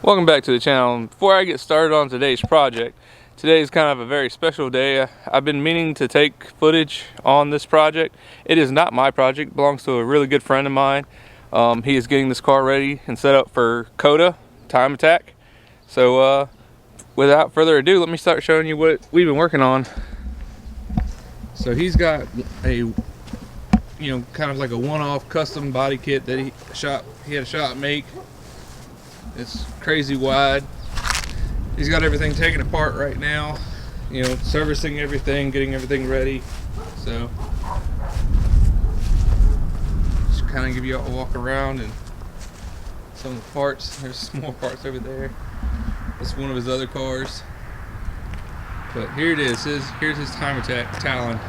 Welcome back to the channel. Before I get started on today's project, today is kind of a very special day. I've been meaning to take footage on this project. It is not my project, it belongs to a really good friend of mine. He is getting this car ready and set up for COTA Time Attack. So without further ado, let me start showing you what we've been working on. So he's got a, kind of like a one-off custom body kit that he had a shop make. It's crazy wide. He's got everything taken apart right now, servicing everything, getting everything ready. So just kind of give you a walk around and some of the parts. There's some more parts over there. That's one of his other cars. But here it is. Here's his Time Attack Talon.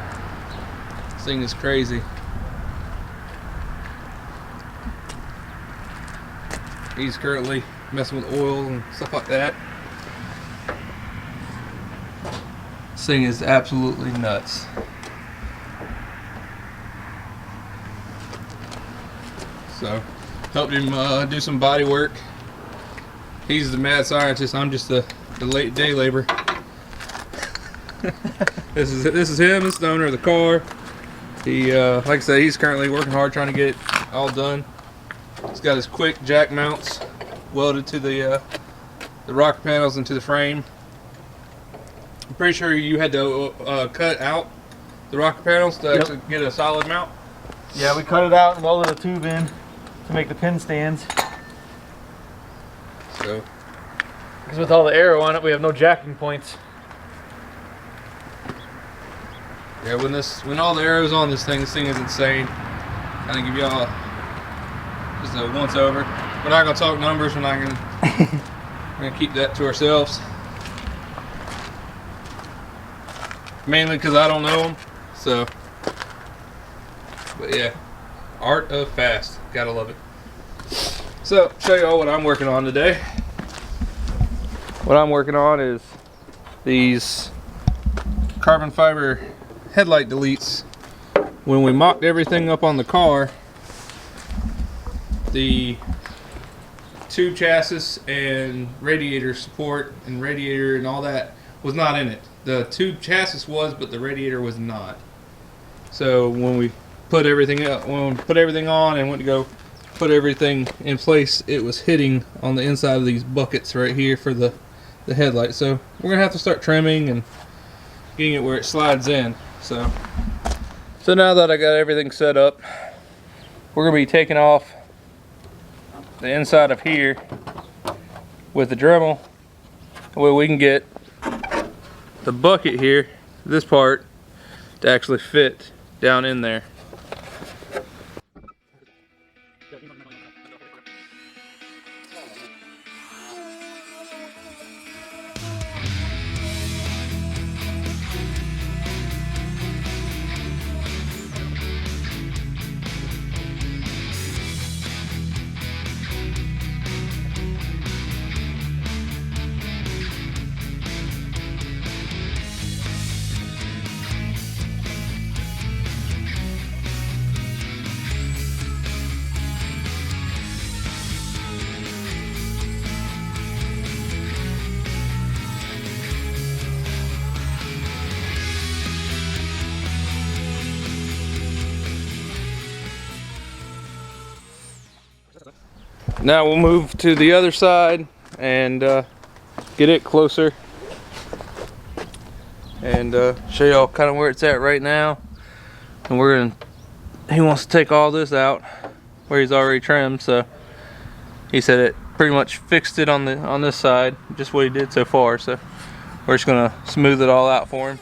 This thing is crazy. He's currently messing with oil and stuff like that. This thing is absolutely nuts. So, helped him do some body work. He's the mad scientist. I'm just the late day labor. This is him. This is the owner of the car. He, like I said, he's currently working hard trying to get it all done. He's got his quick jack mounts welded to the rocker panels into the frame. I'm pretty sure you had to cut out the rocker panels to actually get a solid mount. Yeah, we cut it out and welded a tube in to make the pin stands. So, because with all the arrow on it, we have no jacking points. yeah, when all the arrows on this thing is insane. Kind of give y'all just a once over. We're not gonna talk numbers. We're gonna keep that to ourselves. Mainly because I don't know them. So, but yeah, art of fast. Gotta love it. So, show y'all what I'm working on today. What I'm working on is these carbon fiber headlight deletes. When we mocked everything up on the car, the tube chassis and radiator support and radiator and all that was not in it. The tube chassis was, but the radiator was not. So when we put everything up, when we put everything on and went to go put everything in place, it was hitting on the inside of these buckets right here for the headlight. So we're gonna have to start trimming and getting it where it slides in. So now that I got everything set up, we're gonna be taking off the inside of here with the Dremel, where we can get the bucket here, this part, to actually fit down in there. Now we'll move to the other side and get it closer and show y'all kind of where it's at right now. And he wants to take all this out where he's already trimmed, so he said it pretty much fixed it on this side, just what he did so far. So we're just gonna smooth it all out for him.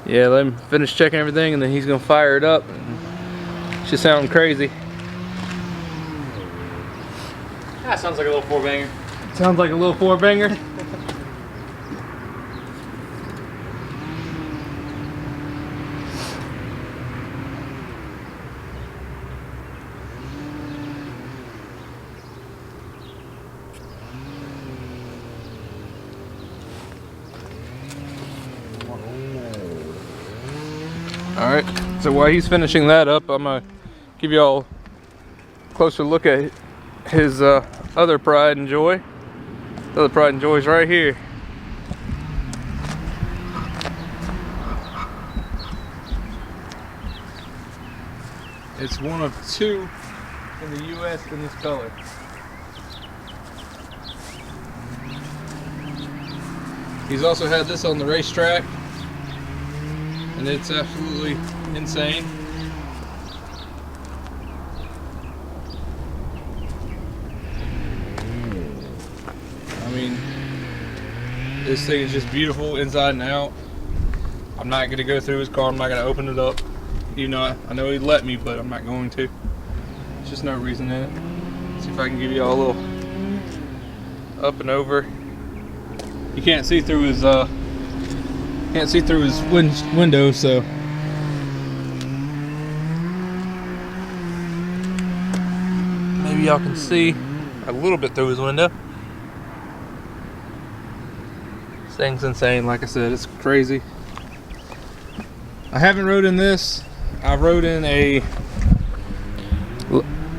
Yeah, let him finish checking everything and then he's gonna fire it up. She's sounding crazy. That sounds like a little 4-banger. Sounds like a little 4-banger. Alright, so while he's finishing that up, I'm gonna give y'all a closer look at his other pride and joy. The other pride and joy is right here. It's one of 2 in the US in this color. He's also had this on the racetrack, and it's absolutely insane. I mean, this thing is just beautiful inside and out. I'm not going to go through his car. I'm not going to open it up. You know, I know he'd let me, but I'm not going to. There's just no reason in it. Let's see if I can give you all a little up and over. You can't see through his window, so maybe y'all can see a little bit through his window. This thing's insane. Like I said, it's crazy. I haven't rode in this. I rode in a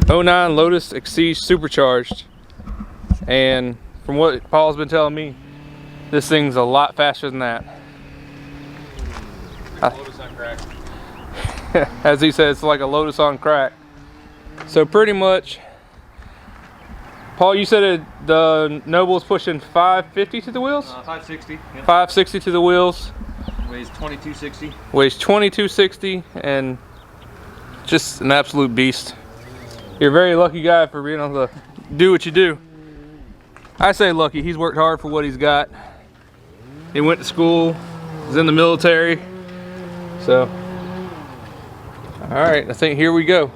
09 Lotus Exige Supercharged, and from what Paul's been telling me, this thing's a lot faster than that. Lotus on crack. As he said, it's like a Lotus on crack. So pretty much, Paul, you said the Noble's pushing 550 to the wheels? 560. Yep. 560 to the wheels. Weighs 2260. Weighs 2260, and just an absolute beast. You're a very lucky guy for being able to do what you do. I say lucky. He's worked hard for what he's got. He went to school, was in the military. So, all right, I think here we go.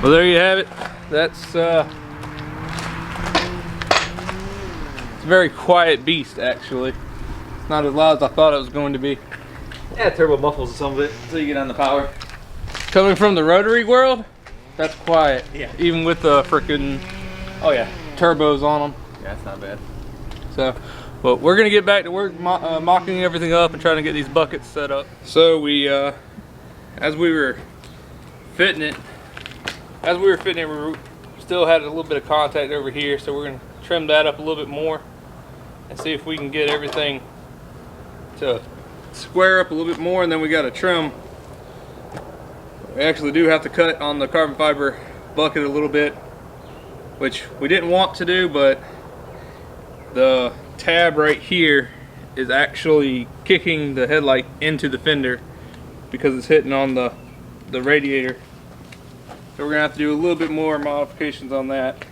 Well, there you have it. That's it's a very quiet beast, actually. It's not as loud as I thought it was going to be. Yeah, turbo muffles some of it until you get on the power. Coming from the rotary world, that's quiet. Yeah. Even with the freaking turbos on them. Yeah, it's not bad. So, but we're gonna get back to work mocking everything up and trying to get these buckets set up. So we, as we were fitting it, we still had a little bit of contact over here. So we're gonna trim that up a little bit more and see if we can get everything to square up a little bit more. And then we got to trim. We actually do have to cut on the carbon fiber bucket a little bit, which we didn't want to do, but the tab right here is actually kicking the headlight into the fender because it's hitting on the radiator. So we're gonna have to do a little bit more modifications on that.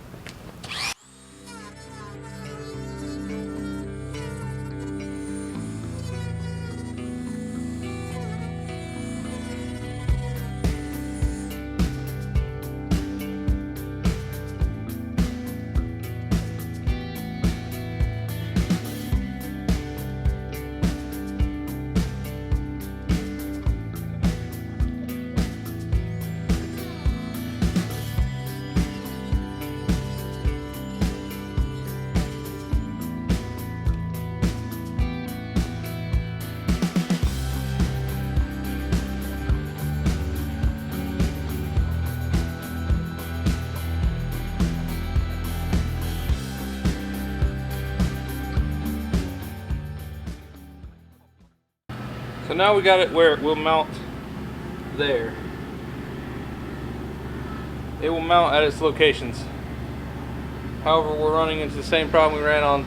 So now we got it where it will mount there. It will mount at its locations. However, we're running into the same problem we ran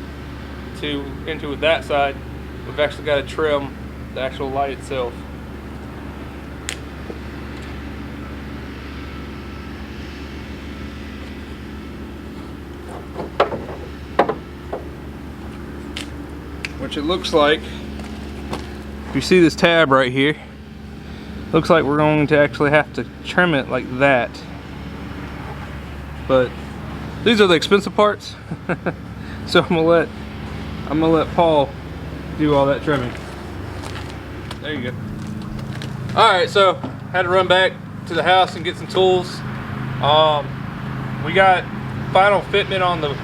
into that side. We've actually got to trim the actual light itself. Which it looks like, if you see this tab right here, looks like we're going to actually have to trim it like that. But these are the expensive parts. So I'm gonna let Paul do all that trimming. There you go. Alright, so had to run back to the house and get some tools. We got final fitment on the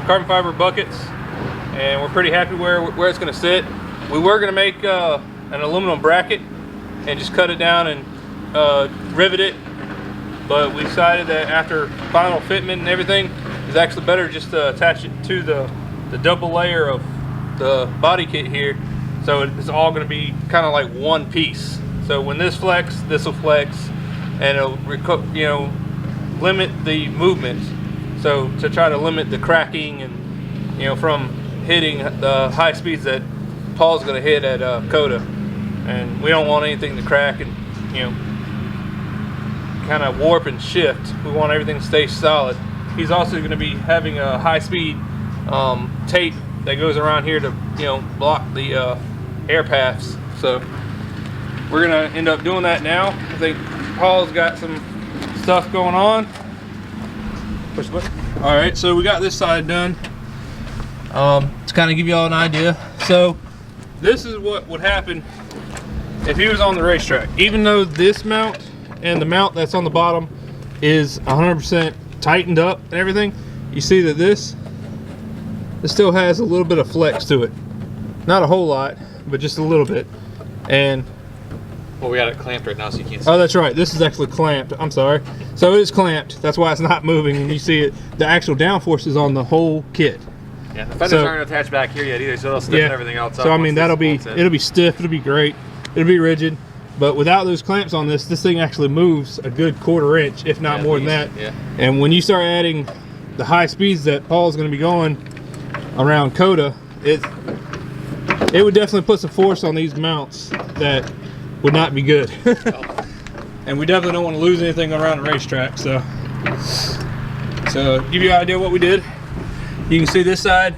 carbon fiber buckets, and we're pretty happy where it's gonna sit. We were gonna make an aluminum bracket and just cut it down and rivet it, but we decided that after final fitment and everything, it's actually better just to attach it to the double layer of the body kit here, so it's all going to be kind of like one piece. So when this flex, this will flex, and it'll limit the movement. So to try to limit the cracking and from hitting the high speeds that Paul's going to hit at COTA, and we don't want anything to crack and kind of warp and shift. We want everything to stay solid. He's also going to be having a high-speed tape that goes around here to block the air paths. So we're going to end up doing that now. I think Paul's got some stuff going on. Push the button. All right, so we got this side done. To kind of give you all an idea. So this is what would happen if he was on the racetrack. Even though this mount and the mount that's on the bottom is 100% tightened up and everything, you see that this still has a little bit of flex to it. Not a whole lot, but just a little bit. And well, we got it clamped right now, so you can't see. Oh, that's right. This is actually clamped. I'm sorry. So it is clamped. That's why it's not moving. And you see it. The actual downforce is on the whole kit. Yeah, the fenders aren't attached back here yet either, so it'll stiffen everything else up. So I mean, it'll be stiff. It'll be great. It'll be rigid. But without those clamps on this thing actually moves a good 1/4 inch, if not more than that. Yeah. And when you start adding the high speeds that Paul's going to be going around COTA, it would definitely put some force on these mounts that would not be good. And we definitely don't want to lose anything around the racetrack. So give you an idea what we did. You can see this side,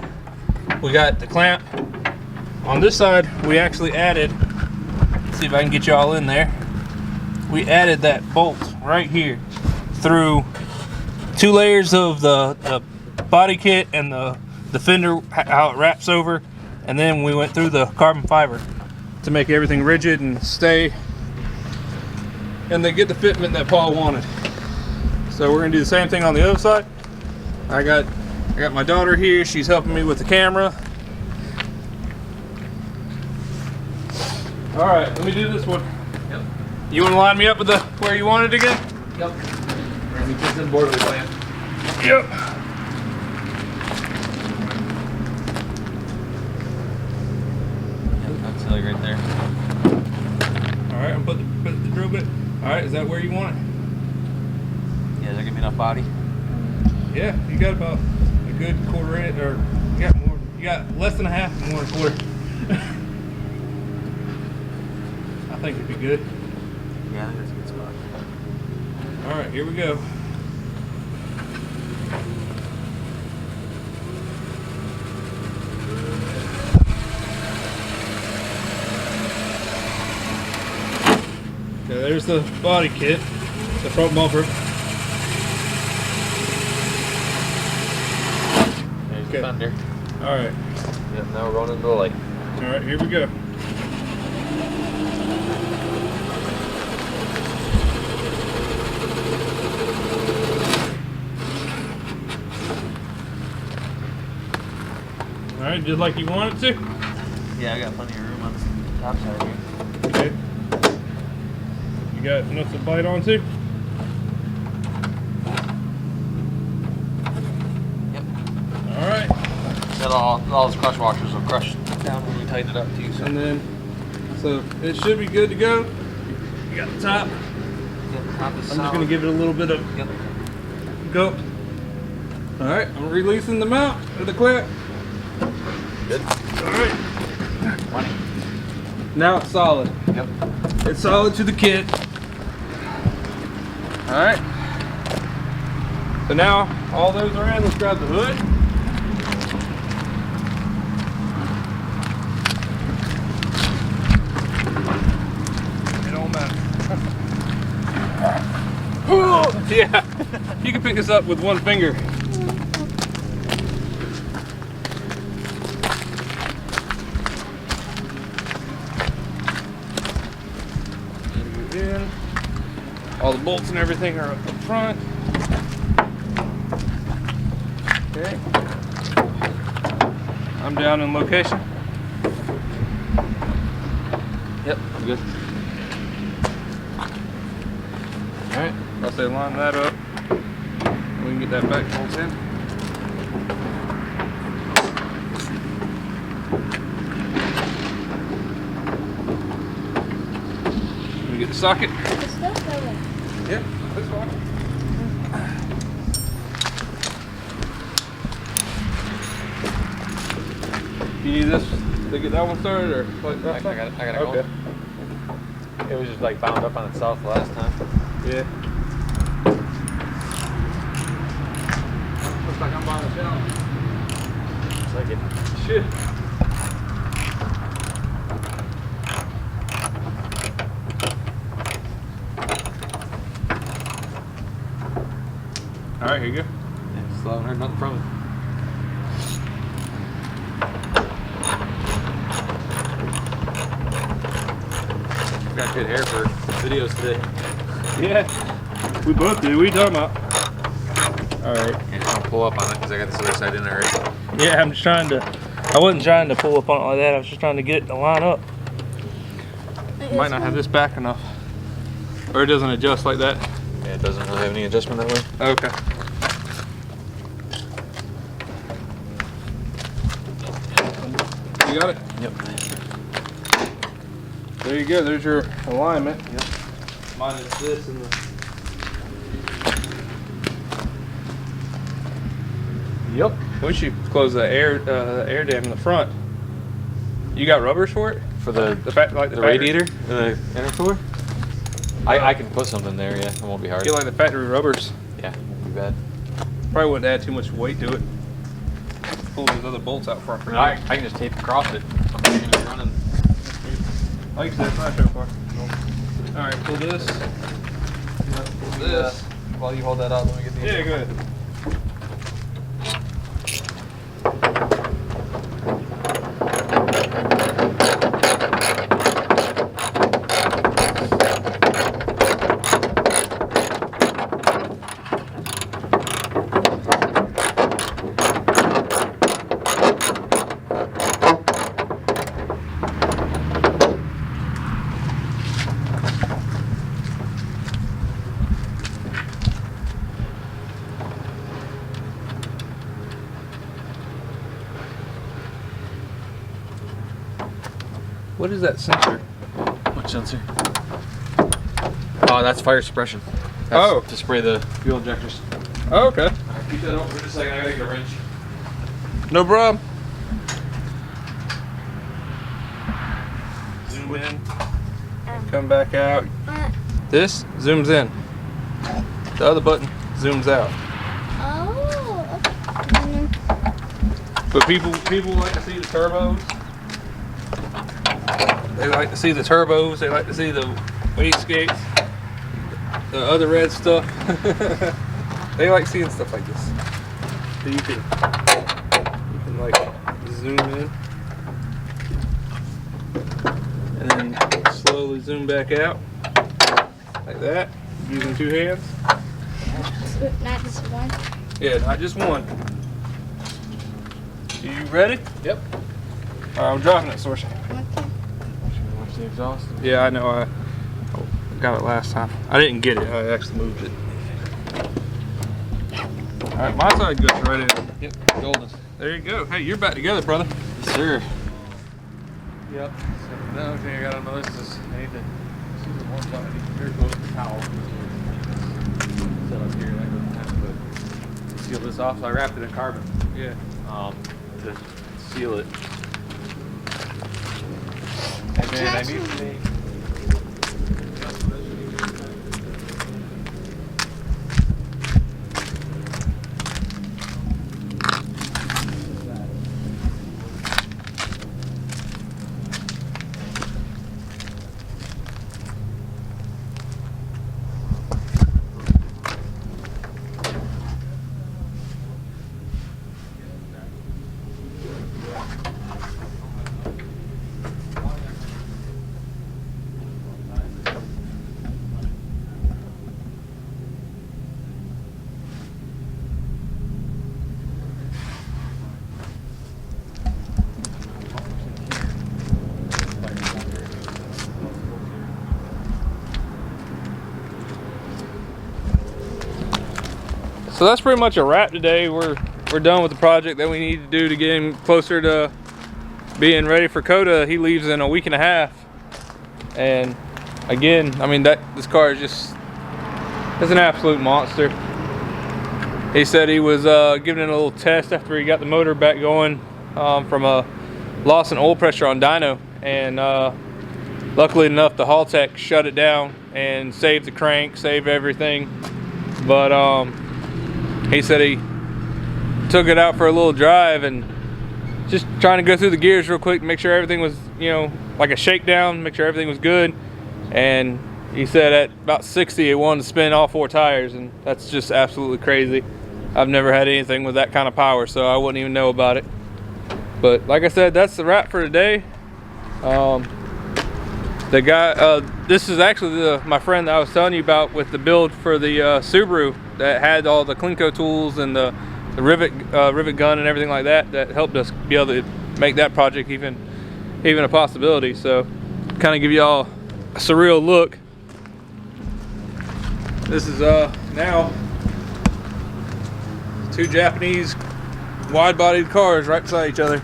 we got the clamp. On this side, we actually added, let's see if I can get you all in there. We added that bolt right here through 2 layers of the body kit and the fender, how it wraps over, and then we went through the carbon fiber to make everything rigid and stay, and then get the fitment that Paul wanted. So we're gonna do the same thing on the other side. I got my daughter here. She's helping me with the camera. All right, let me do this one. Yep. You want to line me up with where you want it again? Yep. We're gonna be just in board with the clamp. Yep. Yep, that's silly right there. All right, I'm put the drill bit. All right, is that where you want it? Yeah, is there gonna be enough body? Yeah, you got about a good 1/4 inch, or you got more. You got less than a half, more than a 1/4. I think it'd be good. Yeah, I think that's a good spot. All right, here we go. Okay, there's the body kit, the front bumper. There's the fender. All right. Yep, now we're going into the light. All right, here we go. All right, just like you want it to. Yeah, I got plenty of room on the top side here. Okay. You got enough to bite onto? Yep. All right. Then all those crush washers will crush down when we tighten it up too. So. And then, So it should be good to go. You got the top. Yep, top is I'm just solid. gonna give it a little bit of Yep. go. All right, I'm releasing the mount of the clip. Good. All right. 20. Now it's solid. Yep. It's solid to the kit. All right. So now all those are in. Let's grab the hood. It don't matter. Yeah, you can pick this up with one finger. In. All the bolts and everything are up front. Okay. I'm down in location. Yep, good. Alright, I'll say line that up. We can get that back bolt in. Let me get the socket. It's still going. Yep, that's fine. You need this to get that one started, or like that? I got it Okay. going. It was just like bound up on itself last time. Yeah. Looks like I'm buying a challenge. Looks like it. Shit. All right, here you go. Yeah, still haven't heard nothing from it. Got good hair for videos today. Yeah, we both do. What are you talking about? All right. Yeah, just don't pull up on it because I got this other side in already. Yeah, I'm just trying to. I wasn't trying to pull up on it like that. I was just trying to get it to line up. Might not have this back enough, or it doesn't adjust like that. Yeah, it doesn't really have any adjustment that way. Okay. You got it? Yep. There you go. There's your alignment. Yep. Minus this and the. Yep. We should close the air dam in the front. You got rubbers for it? For the the the radiator, the intercooler. I can put something there. Yeah, it won't be hard. Get like the factory rubbers. Yeah, it won't be bad. Probably wouldn't add too much weight to it. Pull those other bolts out front for you. I can just tape across it. I'm gonna be running. Like you said, it's not so far. All right, pull this. Pull this. While you hold that out, let me get the. Yeah, go ahead. What is that sensor? What sensor? Oh, that's fire suppression. That's Oh. to spray the fuel injectors. Oh, okay. Alright, keep that open for just a second. I gotta get a wrench. No problem. Zoom in. Come back out. This zooms in. The other button zooms out. Oh, okay. But people like to see the turbos. They like to see the turbos. They like to see the wastegates, the other red stuff. They like seeing stuff like this. So you can like zoom in and then slowly zoom back out like that using two hands. Not just one. Yeah, not just one. You ready? Yep. All right, I'm dropping it, Sorcy. Okay. Watch the exhaust. Yeah, I know. I got it last time. I didn't get it. I actually moved it. All right, my side goes right in. Yep. Golden. There you go. Hey, you're back together, brother. Yes, sir. Yep. The only thing I got on my list is I need to see the one button. I need to close the towel. Set up here, that doesn't have to seal this off. So I wrapped it in carbon. Yeah. To seal it. And then I need to make. So that's pretty much a wrap today. We're done with the project that we need to do to get him closer to being ready for COTA. He leaves in a week and a half. And again, I mean, this car is just, it's an absolute monster. He said he was giving it a little test after he got the motor back going from a loss in oil pressure on dyno. And luckily enough, the haul tech shut it down and saved the crank, saved everything. But he said he took it out for a little drive and just trying to go through the gears real quick, make sure everything was, you know, like a shakedown, make sure everything was good. And he said at about 60 it wanted to spin all 4 tires, and that's just absolutely crazy. I've never had anything with that kind of power, so I wouldn't even know about it. But like I said, that's the wrap for today. The guy, this is actually my friend that I was telling you about with the build for the Subaru that had all the Clinco tools and the rivet gun and everything like that, that helped us be able to make that project even a possibility. So kind of give y'all a surreal look. This is now 2 Japanese wide-bodied cars right beside each other.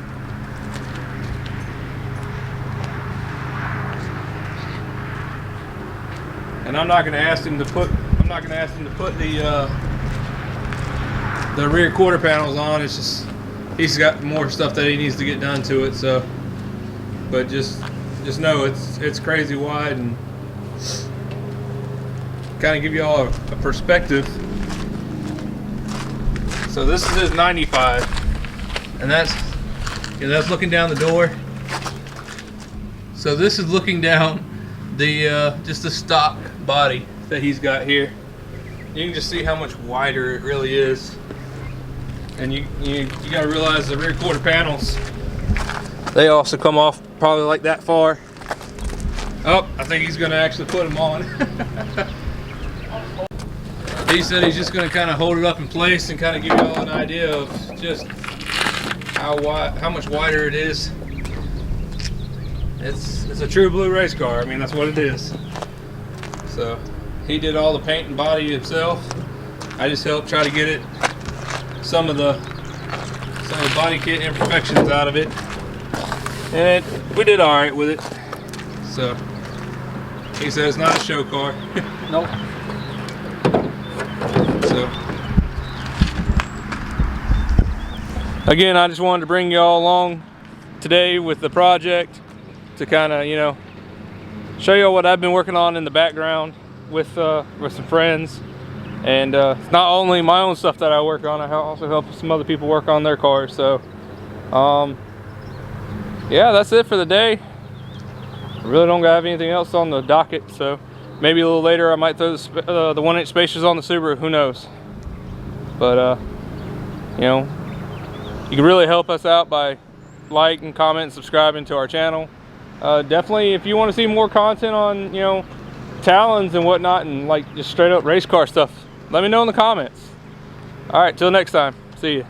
And I'm not going to ask him to put the rear quarter panels on. It's just he's got more stuff that he needs to get done to it. So, but just know it's crazy wide, and kind of give you all a perspective. So this is his 95, and that's looking down the door. So this is looking down the just the stock body that he's got here. You can just see how much wider it really is, and you gotta realize the rear quarter panels, they also come off probably like that far. Oh, I think he's gonna actually put them on. He said he's just gonna kind of hold it up in place and kind of give you all an idea of just how much wider it is. It's a true blue race car. I mean, that's what it is. So he did all the paint and body himself. I just helped try to get it some of the body kit imperfections out of it, and we did all right with it. So he said it's not a show car. Nope. So again, I just wanted to bring you all along today with the project to kind of, you know, show you what I've been working on in the background with some friends. And it's not only my own stuff that I work on, I also help some other people work on their cars. So yeah, that's it for the day. I really don't have anything else on the docket, so maybe a little later I might throw the 1-inch spacers on the Subaru, who knows. But you know, you can really help us out by liking, comment, and subscribing to our channel. Definitely, if you want to see more content on, you know, Talons and whatnot, and like just straight up race car stuff, let me know in the comments. All right, till next time, see ya.